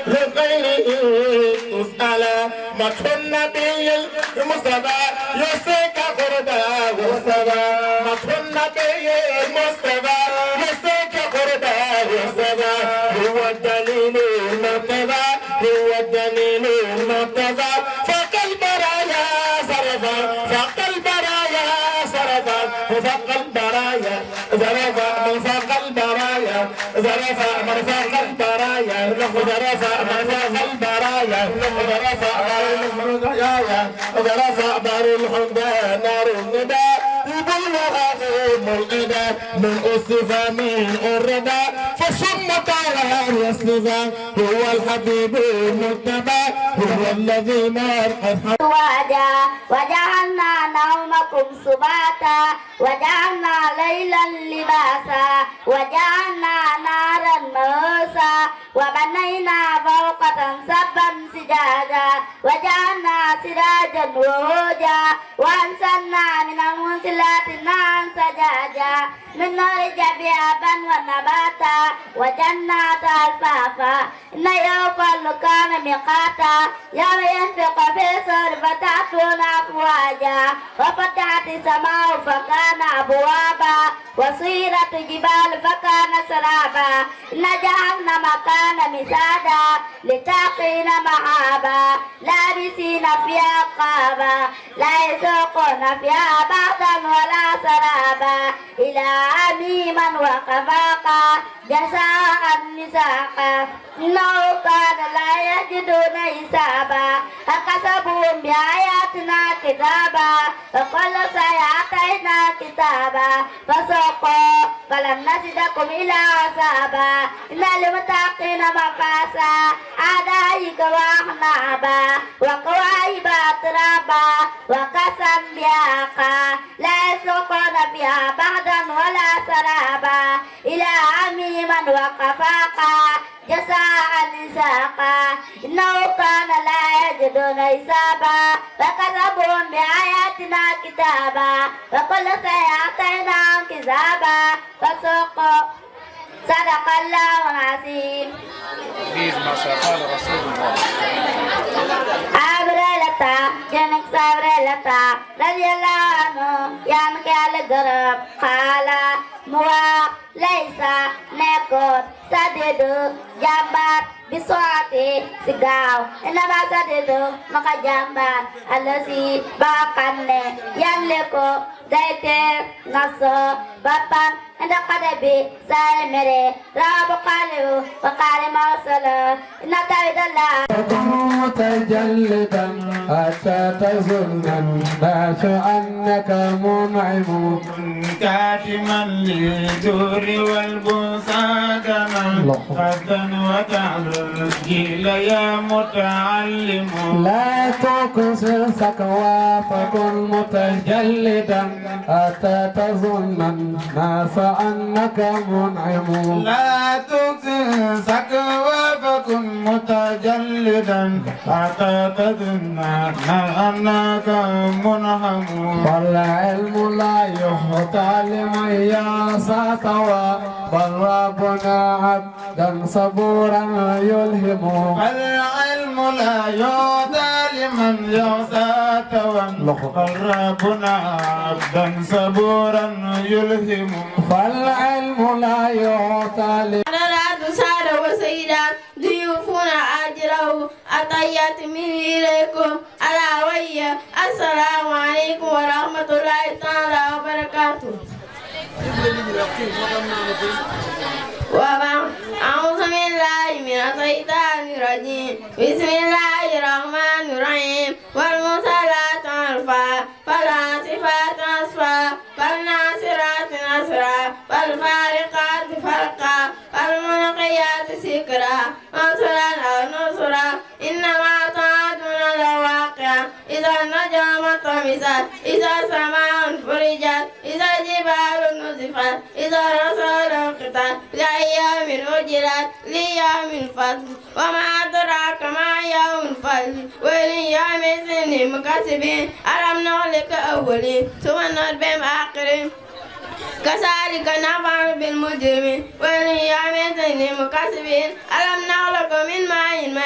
لغيره تسأل مدح النبي المصطفى يسيك قرباه والسبا مدح النبي المصطفى يسيك قرباه والسبا هو الدليل المرتبى هو الدليل المرتبى فوق البرايا صرفا فوق البرايا صرفا فوق البرايا زرفا من فوق البرايا زرفا من فوق البرايا زرفا من فوق البرايا زرفا بار الحمدى نار الندى من أصفى من الردى فصم طالها يصفى هو الحبيب المتبع هو الذي مرحب وجعلنا نومكم سباتا وجعلنا ليلا لباسا وجعلنا نارا موسى وبنينا فوقكم سبا سجادا وجعلنا سراجا وهوجا وانزلنا من المنزلات نارا سجاجا من نار جبيابا ونباتا وجنات الفافا إن يوم كان ميقاتا يوم ينفق في الصور فتأتون أفواجا وفتحت السماء فكان أبوابا وصيرت الجبال فكان سرابا إن جهنم كان مسادا لتقين معابا لابسين فيها قابا لا يذوقون فيها بعضا ولا سرابا إلى حميما وغساقا جزاء وساقا إنه كان لا يجدون حسابا فكسبوا بآياتنا كتابا فقال سيأتينا كتابا فسوقوا فلم نزدكم إلا عذابا إن للمتقين مفازا حدائق وأعنابا وكواعب أترابا وكأسا دهاقا لا يذوقون فيها بعدا ولا سرابا إلى حميما وغساقا جزاء وساقا إنه كان لا يجدون حسابا فكذبوا بآياتنا كتابا وكل سيأتينا كتابا فسوقوا صدق الله العظيم. ما قال رسول الله. أبرلتا جنك سبرلتا رضي الله عنه يانك على الغرب قال موا ليس نكون سدد جامبات بسواتي سجاو إنما سدد مكا جامبات الذي باكنه يملكو دايتر نصو بابان عند قدبي سالمري راب قالو وقال موصلو إن توحيد الله متجلدا حتى تظن الناس أنك منعم كاتما للجور والبساط من غدا وتعجيل يا متعلم لا تكسر سكوى فكن متجلدا حتى تظن الناس أنك منعم لا تكسر سكوى فكن متجلدا حتى تظن أنك منعم والعلم لا يحتى لمن يعصى طوى بل ربنا عبدا صبورا يلهم العلم لا يعطى لمن يعصى طوى بل ربنا عبدا صبورا يلهم فالعلم لا يعطى سادة وسيدة ضيوفنا أجره أطيات من إليكم على ويا السلام عليكم ورحمة الله تعالى وبركاته. أعوذ بالله من الشيطان الرجيم بسم الله الرحمن الرحيم والمرسلات عرفا فالعاصفات عصفا فالناصرات نصرا فالفارقات فرقا فالملقيات سكرا نصرا أو نصرا إنما طاعتنا الواقع إذا النجم طمست إذا السماء فرجت إذا الجبال نزفت إذا الرسول انقطعت لأيام أجلت ليوم الفصل وما أدراك ما يوم الفصل وليوم سن مكسبين ألم نهلك أولين ثم نتبع آخرين كذلك نفعل بالمجرمين وليوم سن مكسبين ألم نهلك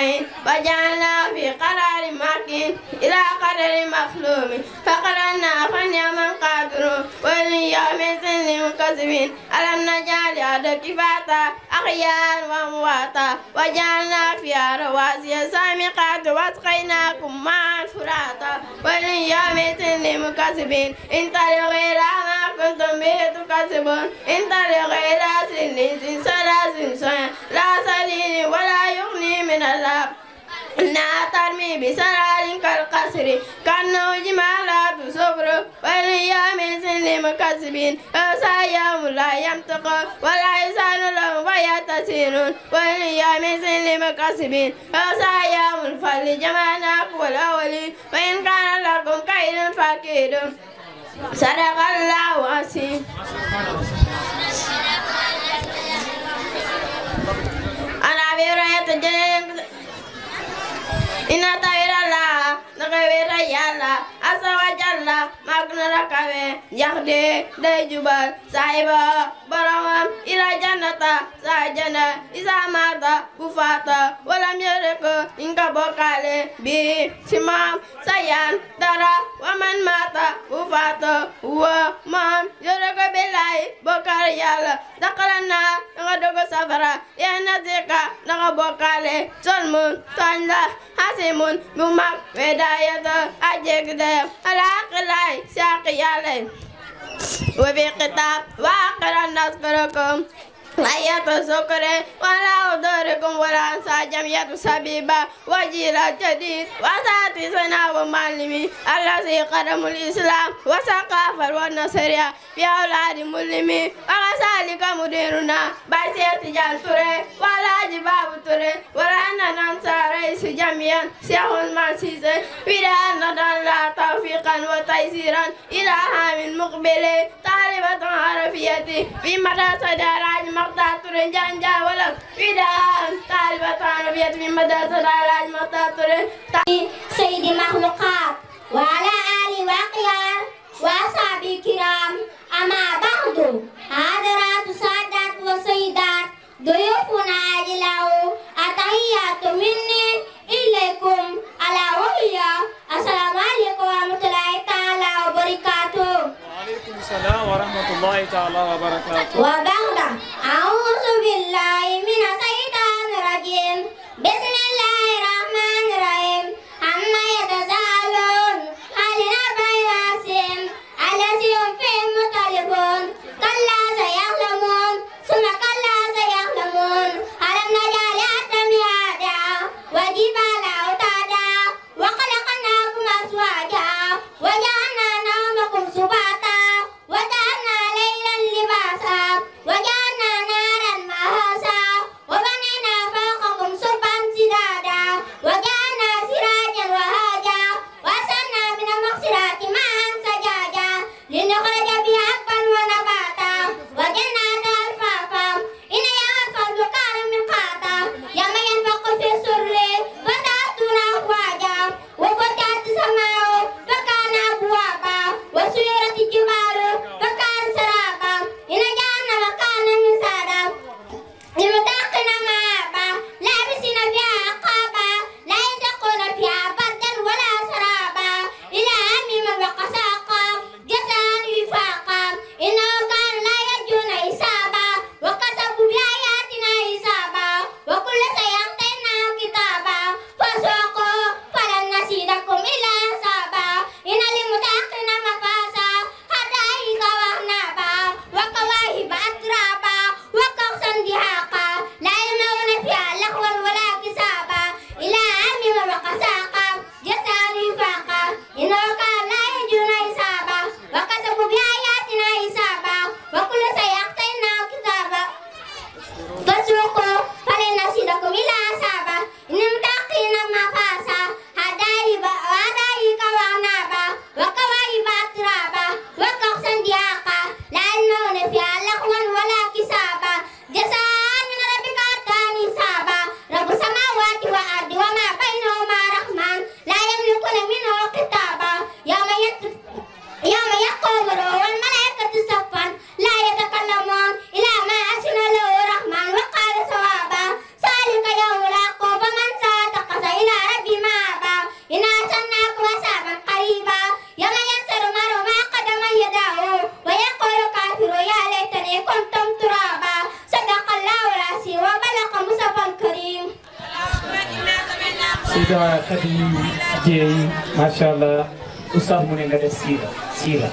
معين وجعلنا في قرار مكين إلى قدر مخلوم فقرنا فنعم القادرون وليوم للمكذبين ألم نجعل الأرض كفاتا أحياء وأمواتا وجعلنا فيها رواسي سامقات واسقيناكم ماء فراتا وليوم للمكذبين انطلقوا إلى ما كنتم به تكذبون انطلقوا إلى سن سلاسل لا سليل ولا يغني من اللهب إنها ترمي بسراب كالقصر كأنه جمالات صفر وليوم للمكذبين هذا يوم لا ينطقون ولا يسأل لهم فيتصلون وليوم للمكذبين هذا يوم الفضل جمعناكم الأولين وإن كان لكم كيد فكيدون صدق الله العظيم. أنا أبي هريرة إن طويل الله نقبل يلا أسوى جل مغنى ركبه يهدي دجبال صاحبه برام إلى جنة سجنة إذا مات بفاتا ولم يرك إنك بقاله به سمام سيان ترى ومن مات بفاتا ومن يرك بالله بقال يلا دخلنا نغدق سفرا ينزك نغبقاله سلمون تنلا حسيمون بمك وداية أجيك دم العقلاء ساقيالين وفي كتاب وآخر نذكركم آيات سكر ولا أدركم ولا أنسى جميع سبيبا وجيل جديد وساتي سنة ومعلمي الذي قدم الإسلام وثقافة والنصرية في أولاد مسلمين وكذلك مديرنا بسيط جان توري ولا جباب توري ولا ننسى رئيس جميعا شيخ المسيس ولا ندعو توفيقا وتيسيرا إلى عام مقبل طالبة عرفية في مدرسة دراج مقطع جانجا ولا فدان طالبة عربية في مدرسة دراج مقطع سيد المخلوقات وعلى آله وأخيار وأصحابه الكرام أما بعد حضرات السادات والسيدات ضيوفنا أجلاء التحيات مني إليكم على وهي السلام عليكم ورحمة الله تعالى وبركاته. وعليكم السلام ورحمة الله تعالى وبركاته. وبعد أعوذ بالله من الشيطان الرجيم بسم الله الرحمن الرحيم عما يتساءلون عن النبأ العظيم الذي هم فيه مختلفون كلا سيعلمون ثم كلا سيعلمون ألم نجعل الأرض مهادا والجبال أوتادا وخلقناكم أزواجا وجعلنا نومكم سباتا وجعلنا ليلا لباسا وجعلنا Sida Khady Dieye macha allah oustaz mu ne nga def siira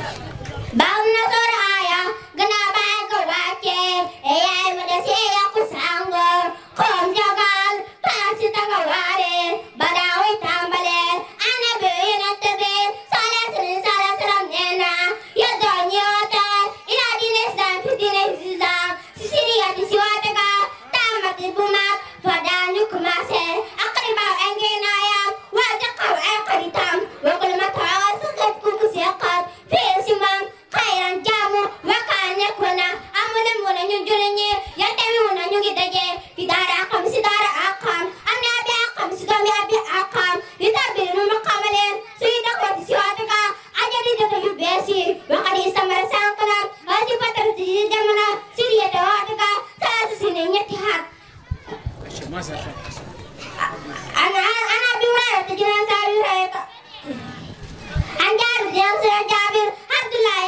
baaw na soraya gannaaw baa ko wàcce yaay ma de siya ku sango kom jogal paasi tanga waare badaawi tambale annabi yonent bi salaam neena ya doon yoota ila diine islam fi diine islam si siriyati si waate ka taamati bu mag fa daanu commencé akari baaw engenaaya waa jaqaw ay xaritam wakul ma tawa sukat kuku siqat fi simam khairan jamu wakane kuna amuna muna ñu julñi ya tami muna ñu ngi daje fi dara akam si dara akam amna abi akam si doomi abi akam li tabiru maqamale suida ko si wataka ajali de yu besi wakadi samar sankana hadi patar di jamana siriya de wataka sa sine ñetti hat ana bi wala te dina sabi rayta anjar dia Jabir Abdullah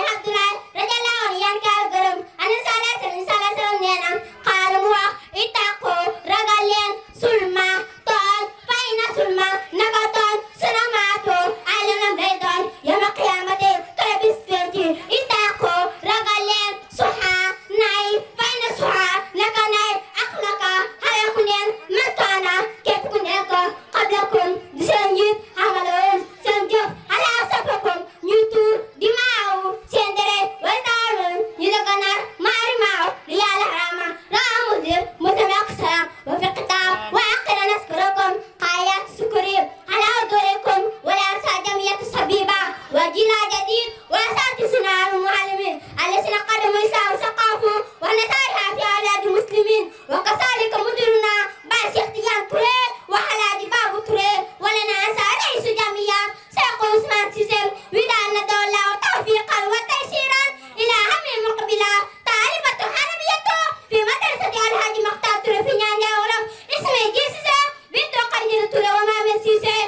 rajallahu yan kal garam ana sallallahu nena qalu wa itaqu ragalen sulma ton faina sulma nagaton sunamato alana baydon yawm qiyamati kalbis fenti itaqu ragalen suha nay faina suha nakanay akhlaka hayakunen matana kepkuneko qablakum disanjit amalon sanjuf ala safakum nyutu dimau sendere watarun yudaganar marimau riyal harama ramudir mutanaqsa wa fi qitab wa aqra naskurukum qayat sukuri ala durikum wala sajamiyat sabiba wa jila jadid wa sati sunar muallimin alasina qadamu isa saqafu wa nasariha fi alad muslimin wa kasalika mudiruna basi ikhtiyan ture wa halaji babu ture wala nasa raisu jamiya سيقول عثمان سيسم ودعنا دولا وتوفيقا وتيسيرا إلى هم مقبلا طالبة حربيته في مدرسة الحاج مختار ترفينيان يا ولم اسمي جيسيسة بنت قنجر تولى وما من سيسة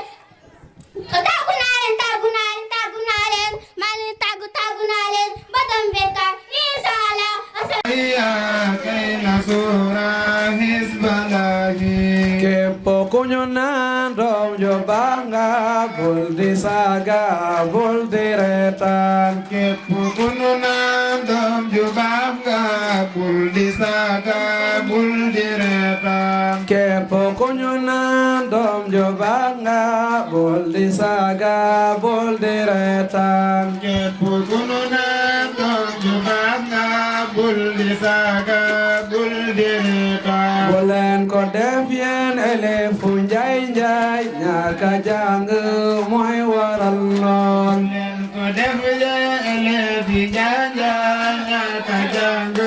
تاغنالين مالين تاغنالين بدن بيتا إنسا على كي نصورا حزب الله Pokoknya nandom jo bangga buldi saga buldi retan pokoknya nandom jo bangga buldi saga buldi retan pokoknya nandom jo bangga buldi saga buldi retan pokoknya nandom jo bangga buldi saga buldi retan bulan ko devien elef funjay jay nyaka jang moy waral non ko devien elef jay nyaka jang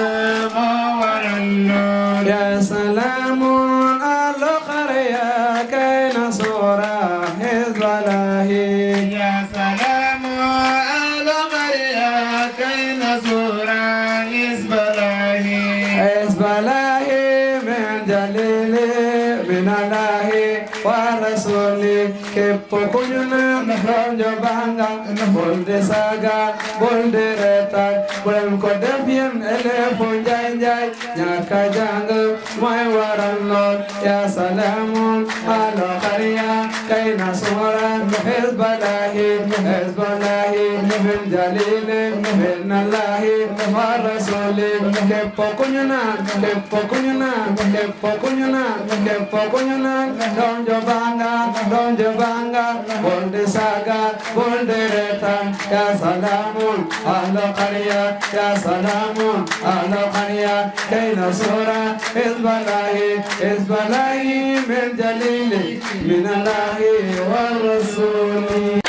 mo waral non ya salamun ala qarya kayna sura hizbalahi ya salamun ala qarya kayna sura hizbalahi hizbalahi min jalili min alahi wa rasuli ke pokonyuna ronjo banga bolde saga bolde reta bulan ko devien ele funjay jay nyaka jang moy waral non ya salamun ala qarya kayna sura hizbalahi min jalili min alahi wa rasuli ke pokonyuna donjo banga bolde saga bolde reta ya salamun ala qarya ya salamun ala qarya kayna sura hizbalahi min jalili min alahi wa rasuli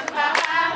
Salam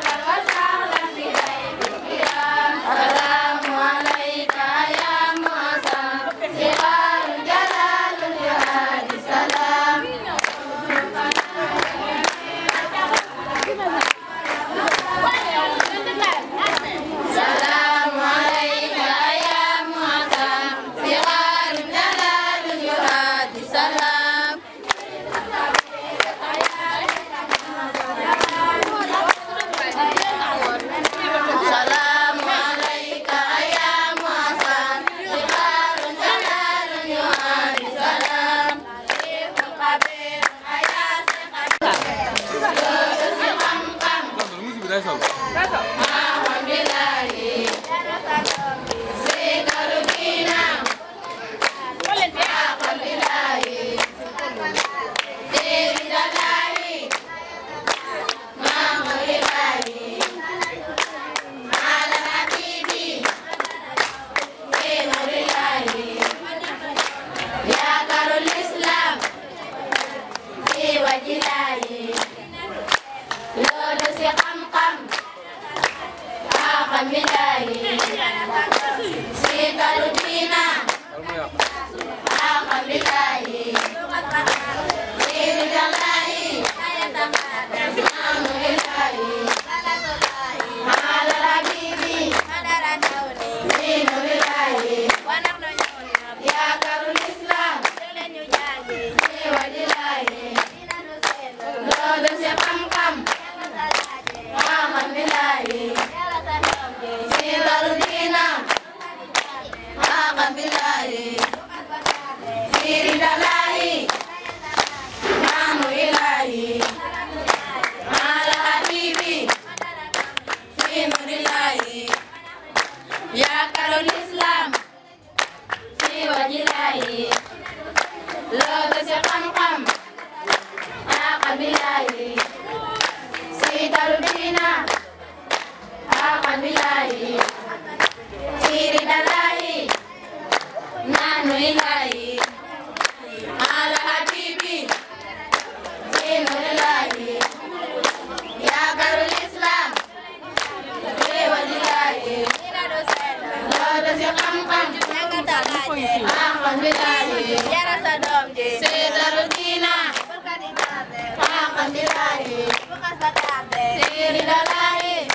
سير دلائي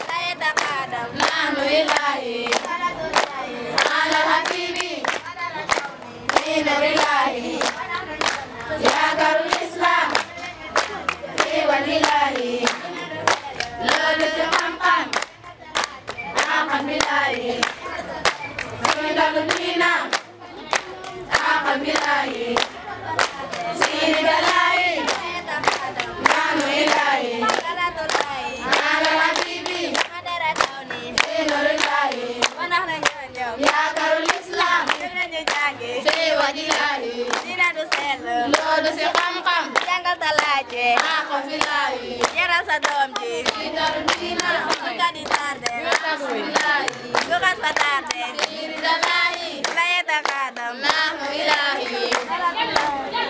نحن إلهي على حبيبي من إلهي يا دار الإسلام في والإلهي لولو سمقام أحمد بلاي سيد المدينة أحمد بلاي سير دلائي نحن إلهي على حبيبي في نور الله يا دار الإسلام في وجه الله لولو سمقام أحمد بلاي Yaral sa doom ji سيد المدينة bu ko di tardé أحمد بلاي bu ko fa tardé سير دلائي laye takadam نحن إلهي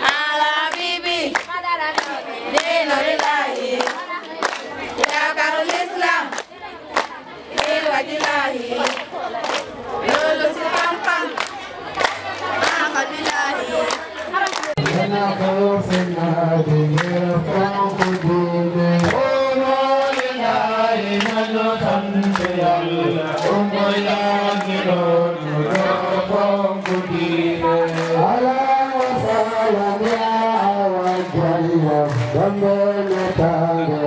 على حبيبي دين الله يا دار الإسلام في وجه الله لولو سمقام أحمد بلاي أنا خوف النادي يرفع قدومي قولوا لله من خنفي هم يأكلون يرفع قدومي ألا وسهلا يا وجهي ضمن تاجي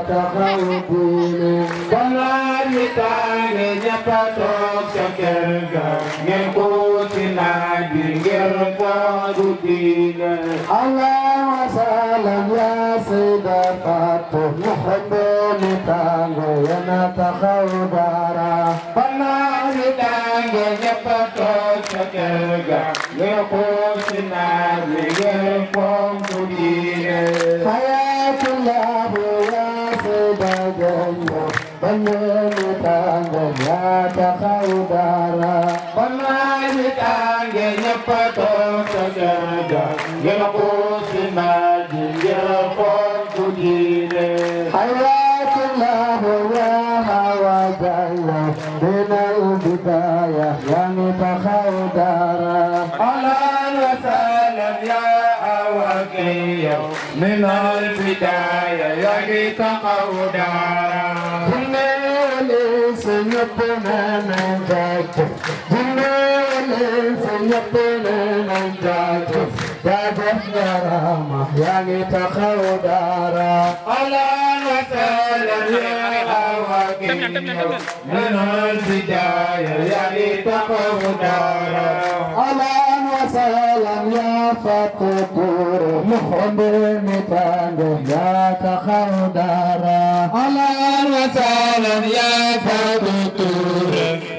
تخوفيني ولا يتاجي جبتوك شكرك يقوت نادي يرفع قدومي الله وسلم يا سيدة فاطمة محبني تانغو ينا تخودارا فالله تانغو يبتو شكرغا يقوس نادي يرفع قدومي حياة الله يا سيدة جنة فالله تانغو يا تخودارا فالله تانغو يبتو شكرغا يقوس نادي يرفع قدومي حياة الله يا هوى جاية من البداية يعني تخودارا أهلا وسهلا يا أواكي من البداية يعني تخودارا جنالي سنبنا نجاك جنالي سنبنا نجاك يا جهرامة يعني تخودارا أهلا وسهلا يا أواكي من البداية يعني تخودارا أهلا وسهلا يا فطور محب متانو يا تخودارا أهلا وسهلا يا فطور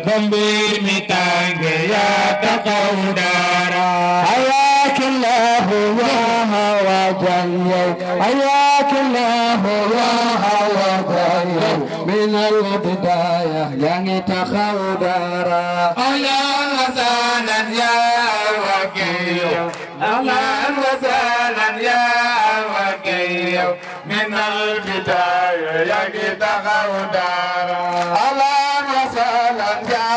ضمير متانو يا تخودارا حياك الله يا هوى جاي حياك الله يا هوى جاي من البداية يعني تخودارا أهلا وسهلا يا وكيل أهلا وسهلا يا وكيل من البداية يعني تخودارا أهلا وسهلا يا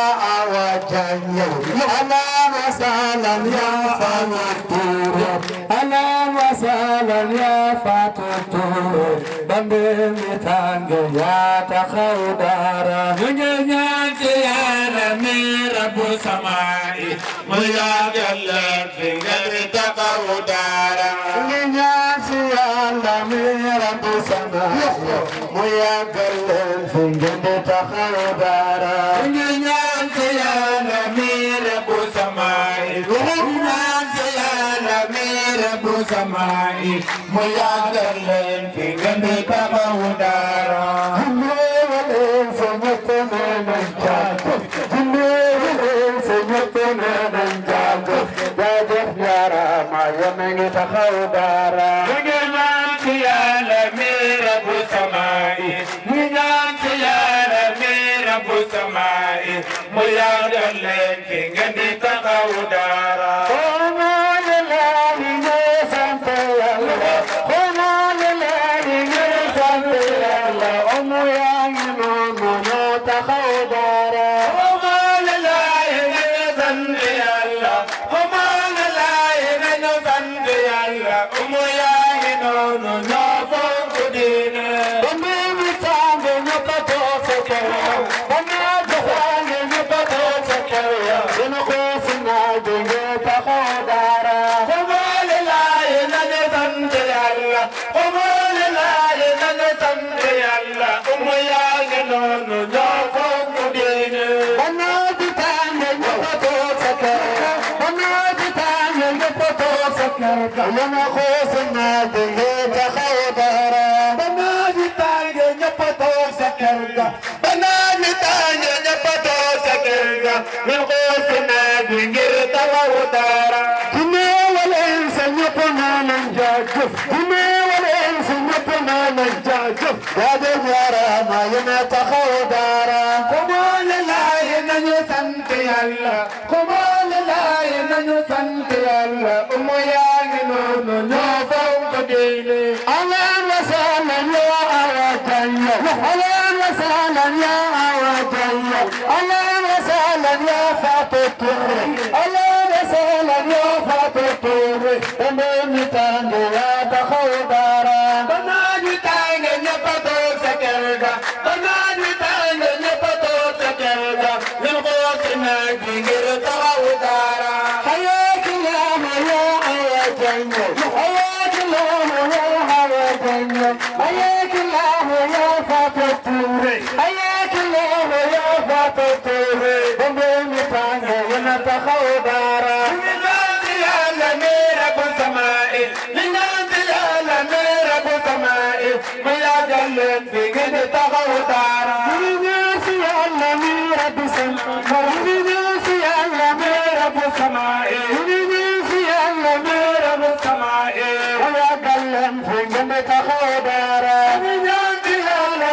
وكيل أهلا وسهلا يا فاتور أهلا وسهلا يا فاتور بمبي تانجو يا تخودارا نجنيانت يا نمي رب سمائي ميا جلال في غير تخودارا نجنيانت يا نمي رب سمائي ميا جلال في غير تخودارا نجنيانت يا نمي رب سمائي سمائي ميادر في جنب تخودارا جنب سمتنا نجاك جنب سمتنا نجاك دادف يارا ما يمن تخودارا نجانت يا لمير ابو سمائي نجانت يا لمير ابو سمائي ميادر في جنب تخودارا no ونخوص النادي تخودارا بنادي تاني نبطو سكرقا بنادي تاني نبطو سكرقا ونخوص النادي تخودارا كنا والإنس نبنا ننجاجف كنا والإنس نبنا ننجاجف هذا يرى ما ينتخودارا كمان لا ينسنت يلا كمان لا ينسنت يلا أهلا وسهلا يا أواتيا أهلا وسهلا يا أواتيا أهلا وسهلا يا فاتوري أهلا وسهلا يا فاتوري أمي تاني يا تخودارا بنادي تاني نبتو سكردا بنادي تاني نبتو سكردا للغوص ناجي غير تخودارا حياك الله يا أواتيا حياك الله يا فاتوري حياك الله يا فاتوري بمبني تاني ونتخودارا لنادي على رب السماء لنادي على رب السماء ما يجلد في قد تخودارا لنادي على رب السماء لنادي على رب السماء لنادي على رب السماء ويا قلم في قد تخودارا لنادي على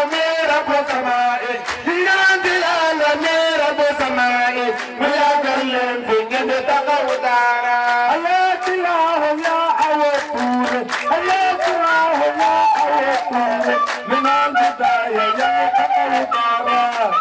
رب السماء لنادي على رب السماء ويا قلم في قد تخودارا حياك الله يا عوض حياك الله يا عوض من البداية يا تخودارا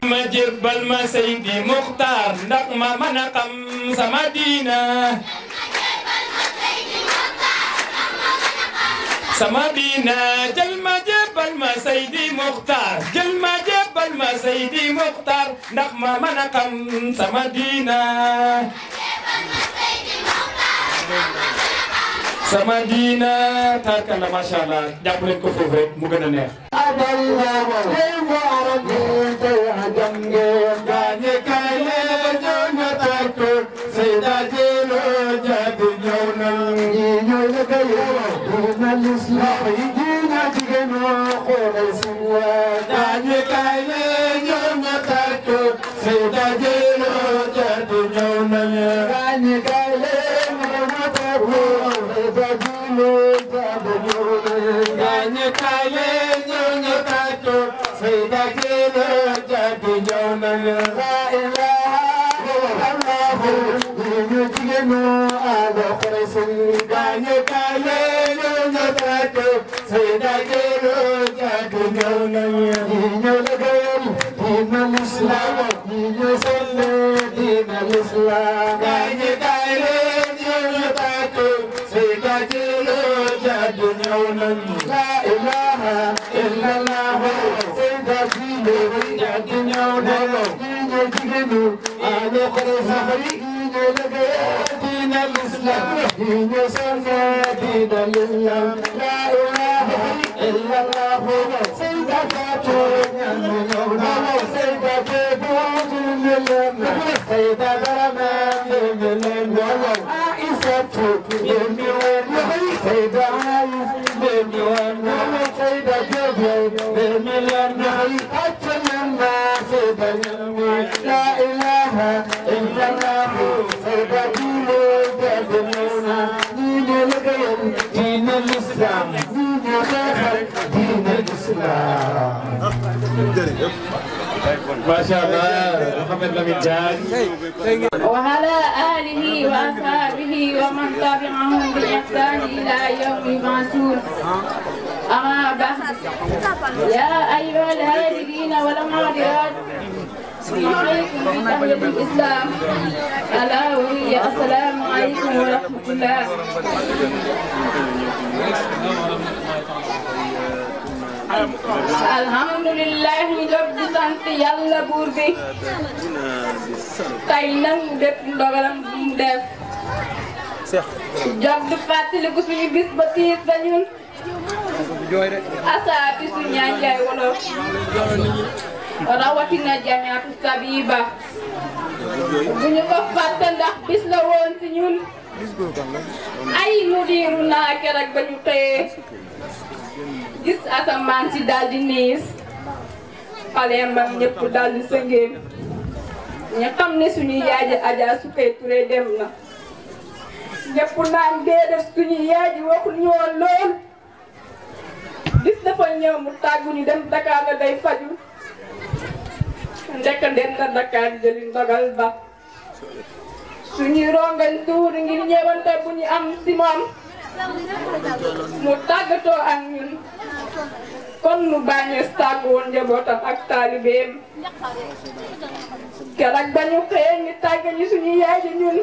ma jébbal ma Seydi Muxtaar ndax ma mën a xam sama diina sama diina jël ma jébbal ma Seydi Muxtaar jël ma jébbal ma Seydi Muxtaar ndax ma mën a xam sama diina sama diina tarkalla masha Allah jàpp leen ko foofu rek mu gën a neex ما شاء الله محمد لمين جان وعلى آله وأصحابه ومن تبعهم بإحسان إلى يوم يبعثون أما بعد يا أيها الهادرين والمعذرات عليكم بتحية الإسلام ألا وهي السلام عليكم ورحمة الله alhamdulillah jóg di sant yàlla buur bi tey nag mu def ndogalam bu mu def jóg di fàttaliku suñu bis ba tiis ba ñun asaati suñu ñaanjaay wolof rawatina jamiatu sabiba bu ñu ko fàtte ndax bis la woon ci ñun ay mudiru naa keroog ba ñu xëyee gis asamaan si daal di niis xale mag ñëpp daal di sëngéem ñu xam ne suñu yaay ji Adja Sukay Touré dem na ñëpp naan déedéet suñu yaay ji waxul ñu woon lool gis dafa ñëw mu tàggu ñu dem Dakar la day faju ndekk dem na Dakar jëli ndogal ba suñu rongañ tuuri ngir ñëwante bu ñu am si moom mu tàggatoo ak ñun kon nu bàññees tàggu woon njabootam ak taalibeem keroog ba ñu xëyee ñu tàgge ñu suñu yaay ji ñun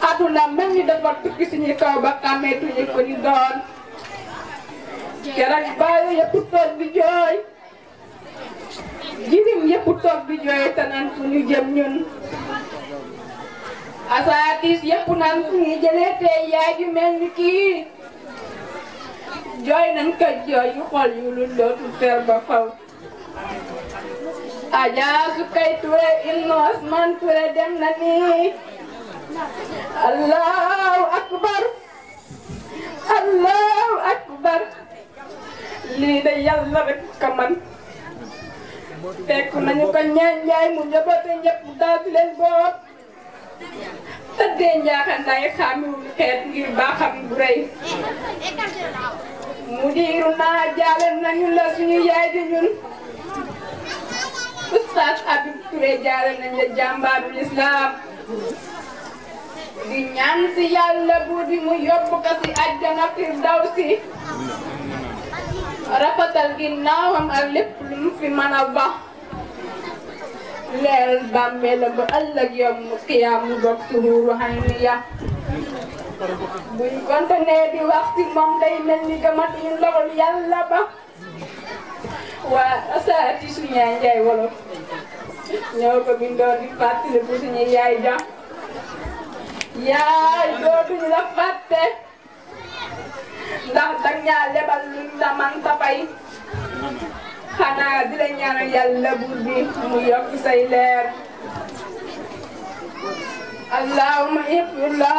aduna mel ni dafa tukki suñu kaw ba xàmmeetuñu ko ñu doon keroog bàyyi yëpp toog di jooy jirim yëpp toog di jooy te naan fu ñu jëm ñun asaatis yëpp naan fu ñu jëlee tey yaay ju mel ni kii jooy nañ ko jooy yu xol yu lu dootul fer ba faw Aja Sukay Touré Ibnu Osman Touré dem na ni Allahu akbar Allahu akbar lii de Yàlla rek ka man fekk nañu ko ñaan njaay mu njaboote ñëpp daal di leen boot tëddee njaaxandaay xaamiwul xeet ngir baaxam bu rëy mu diiru naa jaale nañu la suñu yaay di ñun Oustaz Habib Touré jaale nañ la jàmbaarul islam di ñaan si Yàlla buur bi mu yóbbu ko si àjjana firdawsi rafetal ginnaawam ak lépp lu mu fi mën a baax leeral bàmmeelam ba ëllëg yawmu qiyaam mu bokk si huuru hayniya buñ continué di wax si moom day mel ni gëmatuñu ndogal Yàlla ba waa asaati suñu yaay Njaay Wolof ñoo ko bindoon di fàttali bu suñu yaay ja yaay dootuñu la fàtte ndax dag ñaa lebal luñ la man ta fay xanaa di la ñaanal Yàlla buur bi mu yokk say leer allahumma ighfirha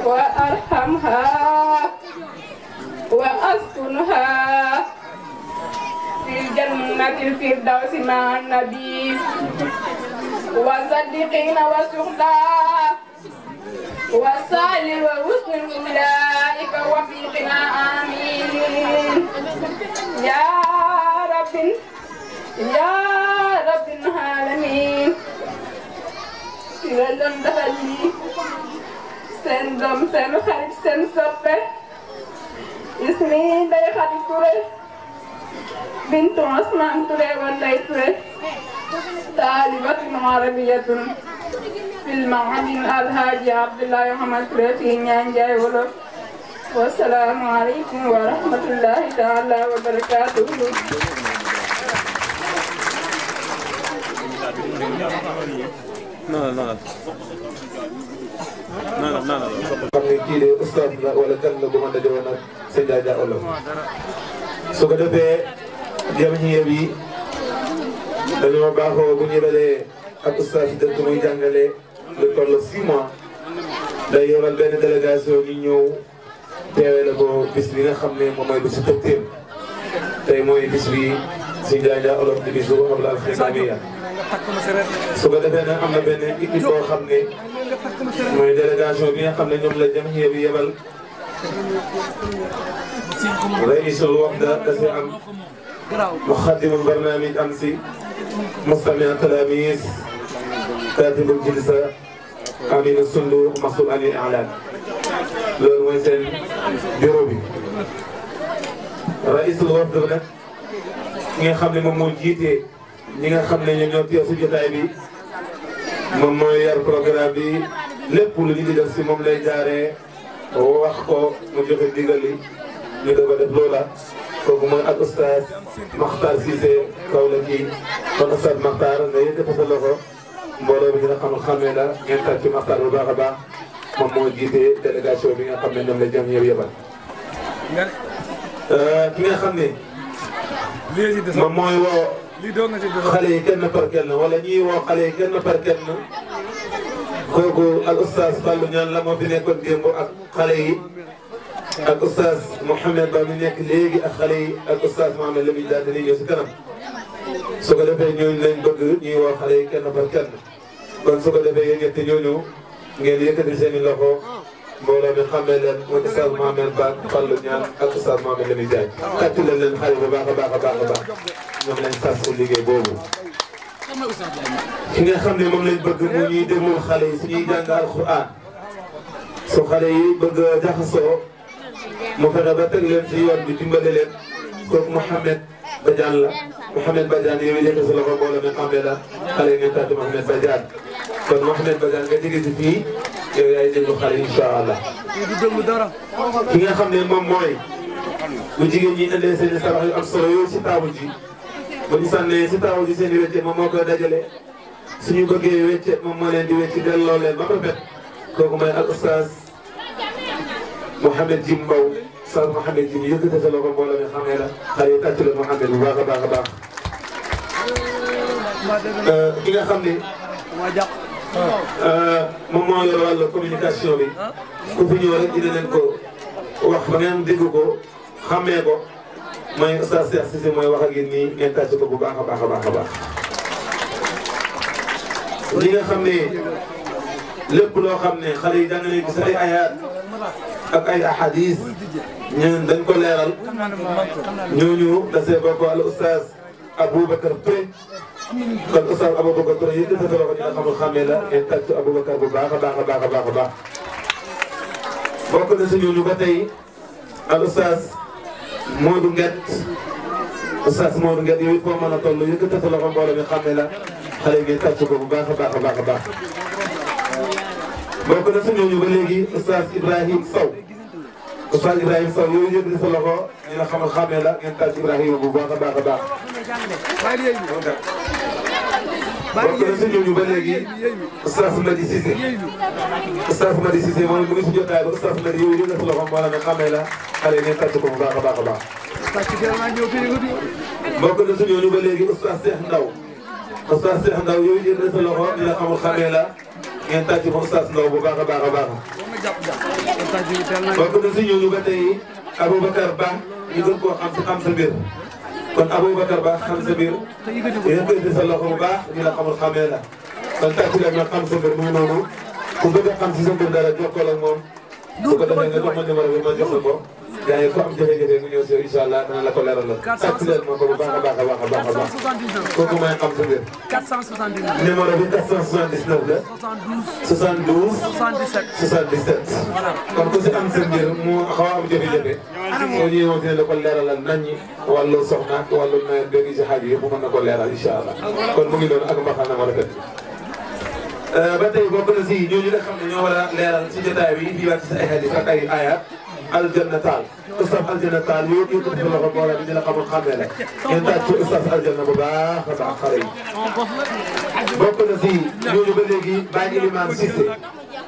wa arhamha wa askunha fil jannatil firdawsi ma'an nabi wa saddiqina wa suhda وصالح وحسن أولئك وفيقنا آمين يا رب العالمين يلون دفلي سن دوم سن خريج سن soppe اسمي Ndeye Khady Touré بنت عثمان Touré وندي Touré طالبة عربية في المعهد الحاج عبد الله محمد Touré في Njaay Wolof والسلام عليكم ورحمة الله تعالى وبركاته. xam ne kii de ustaas la wala gan la bu mën a jëwoon ak sëñ Dia Wolof su ko defee jamiya bi dañoo baaxoo bu ñu yebalee ak ustaas yi dëkk muy jàngale lu toll 6 mois day yebal benn délégation ñu ñëw teewee la ko bis bi nga xam ne moom mooy bisu tëgteem tey mooy bis bi sëñ Dia Wolof di bisu Abdul Xidamiya su ko defee nag am na benn équipe boo xam ne mooy délégation bi nga xam ne ñoom la jamiya bi yebal raisul wafda da si am muxaddimul barnaamij am si mustami' talaamiis kaatibul jilsa aminu sunduq masul anil i'laan loolu mooy seen bureau bi raisul wafda nag ki nga xam ne moom moo jiite ñi nga xam ne ñoom ñoo teew si jotaay bi moom mooy yar programme bi lépp lu ñu di def si moom lay jaaree wax ko mu joxe ndigal li ñu doog a def loola kooku mooy ak oustaz Makhtar Cissé Kaolack yi kon oustaz Makhtar nga yëkkati sa loxo mbooloo bi dina xamee la ngeen tàcc ci Makhtar bu baax a baax moom moo jiite délégation bi nga xam ne ñoom la jëm yëpp yebal. ki nga xam ne moom mooy woo xale yi kenn par kenn wala ñuy woo xale yi kenn par kenn kooku ak oustaz Fallou Niane la moo fi nekkoon démb ak xale yi ak oustaz Mouhamed Ba mi nekk léegi ak xale yi ak oustaz Mohamed Lamine daal di ñëw si kanam su ko defee ñooñu lañ bëgg ñuy woo xale yi kenn par kenn kon su ko defee yéen ñetti ñooñu ngeen yëkkati seen i loxo mbooloo mi xamee leen mooy oustaz Mohamed Ba Fallou Niane ak oustaz Mohamed Lamine Diagne kàttu leen leen xale bu baax a baax a baax a baax ñoom lañ sas ko liggéey boobu. ki nga xam ne moom lañ bëgg mu ñuy déglul xale yi suñuy jàng alquran su xale yi bëgg a jaxasoo mu fexe ba teg leen si yoon bi dimbale leen kooku Mouhamed Badiane la Mouhamed Badiane yow yëkkati sa loxo mbooloo mi xamee la xale yi ngeen tàggat Mouhamed Badiane kon Mouhamed Badiane nga jege si fii yow yaay déglu xale yi incha allah. ki nga xam ne moom mooy bu jigéen ñi indee seen i sarax yu am solo yooyu si taabul ji bu ñu sànnee si taabul ji seen i wécce moom moo koy dajale suñu bëggee wécce moom moo leen di wécci delloo leen ba rafet kooku mooy ak oustaz Mouhamed Jim Mbow oustaz Mouhamed Jim yëkkati sa loxo mbooloo mi xamee la xale yi tàcc la Mouhamed bu baax a baax a baax ki nga xam ne moom moo yor wàllu communication bi ku fi ñëw rek dina leen ko wax ba ngeen dégg ko xàmmee ko mooy Oustaz Cheikh Cissé mooy wax ak yéen nii ngeen tàcc ko bu baax a baax a baax a baax. li nga xam ne lépp loo xam ne xale yi jàng nañ gis ay ayaat ak ay ahadis ñun dañ ko leeral ñooñu dasee bokk al Oustaz Aboubacar Touré kon Oustaz Aboubacar Touré yëpp dafa doon nga xamul xàmmee la ngeen tàcc Aboubacar bu baax a baax a baax a baax a baax. bokk na si ñooñu ba tey al Oustaz Modou Nguet Oustaz Modou Nguet yooyu foo mën a toll yëkkati sa loxo mbooloo mi xàmmee la xale yi ngeen tàcc ko bu baax a baax a baax a baax. bokk na si ñooñu ba léegi Oustaz Ibrahim Sow Oustaz Ibrahim Sow yooyu yëkkati sa loxo ñu nga xamal xàmmee la ngeen tàcc Ibrahima bu baax a baax a baax. bokk na si ñooñu ba léegi Oustaz Madi Cissé Oustaz Madi Cissé mooy mu ngi si jotaay ba Oustaz Madi yooyu yëkkati sa loxo mbooloo mi xàmmee la xale yi ngeen tàcc ko bu baax a baax a baax. bokk na si ñooñu ba léegi Oustaz Cheikh Ndaw Oustaz Cheikh Ndaw yooyu yëkkati sa loxo ñu nga xamul xàmmee la ngeen tàcc fa Oustaz Ndaw bu baax a baax a baax. bokk na si ñooñu ba tey Aboubacar Ba ñu gën koo xam sa mbir kon Aboubacar Ba xam sa mbir yëkkati sa loxo bu baax ñu la xamul xàmmee la kon tàcc leen nga xam sa mbir mu ngi noonu ku bëgg a xam si sa mbir dara jokkoo ak moom bu ko defee nga jox ma numéro bi ma jox la ko gars yi ko am jafe-jafe nga ñëw si incha allah dana la ko leeral la tàcc leen ma ko bu baax a baax a baax a baax a baax kooku may xam sa mbir numéro bi 479 la 72 77 kon ku si am sa mbir mu xaw a am jafe-jafe soo ñëwee moom dina la ko leeralal nañ ñi wàllu soxna ak wàllu nawet beeg si xaaj yi mu mën na ko leeral incha allah kon mu ngi doon ak mbaxana ma rafet ba tey bokk na si ñooñu nga xam ne ñoo war a leeral si jotaay bi fii wàcc si ay hadis ak ay ayat aljanna taal Oustaz aljanna taal yow yëpp dafa loxo mbooloo bi dina xamul xàmmee la ngeen tàcc ci Oustaz aljanna bu baax a baax xale yi. bokk na si ñooñu ba léegi Baye Elimane Cissé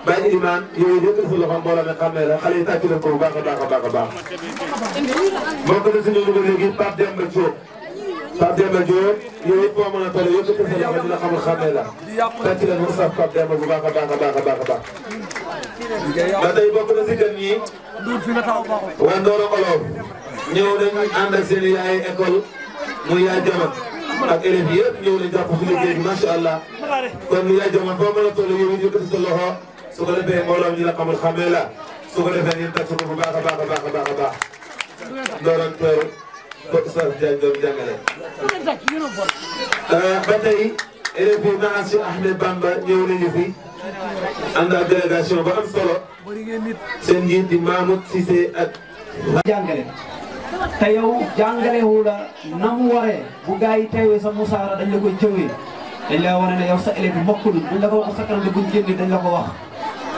Baye Elimane yow yëpp dafa loxo mbooloo mi xàmmee la xale yi tàcc leen ko bu baax a baax a baax a baax. bokk na si ñooñu ba léegi Pape Demba Diop Pape Demba Diop yow it boo mën a toll yëpp dafa loxo dina xamul xàmmee la tàcc leen Oustaz Pape Demba bu baax a baax a baax a baax a baax. ba tey bokk na si gan ñi waa Ndoro Olof ñëw nañ ànd ak seen yaay école muy yaay jaman ak élèves yi yëpp ñëw nañ jàpp si liggéey bi macha allah kon yaay jaman foo mën a toll yow it yëkkati sa loxo su ko defee mbooloo ñu la xamul xamee la su ko defee ngeen tàcc ko bu baax a baax a baax a baax a baax Ndoro Toor ko Oustaz Diagne doon jàngale. ba tey élèves yi naan si Ahmed Bamba ñëw nañu fi. ànd ak délégation ba am solo seen njiit di Mahmoud Cissé ak. jàngale te yow jàngalewu la na mu waree bu gars yi teewee sa musaara dañ la koy jëwee dañ la wane ne yow sa élève bi mokkul buñ la ko wax sa kanam buñ génne dañ la ko wax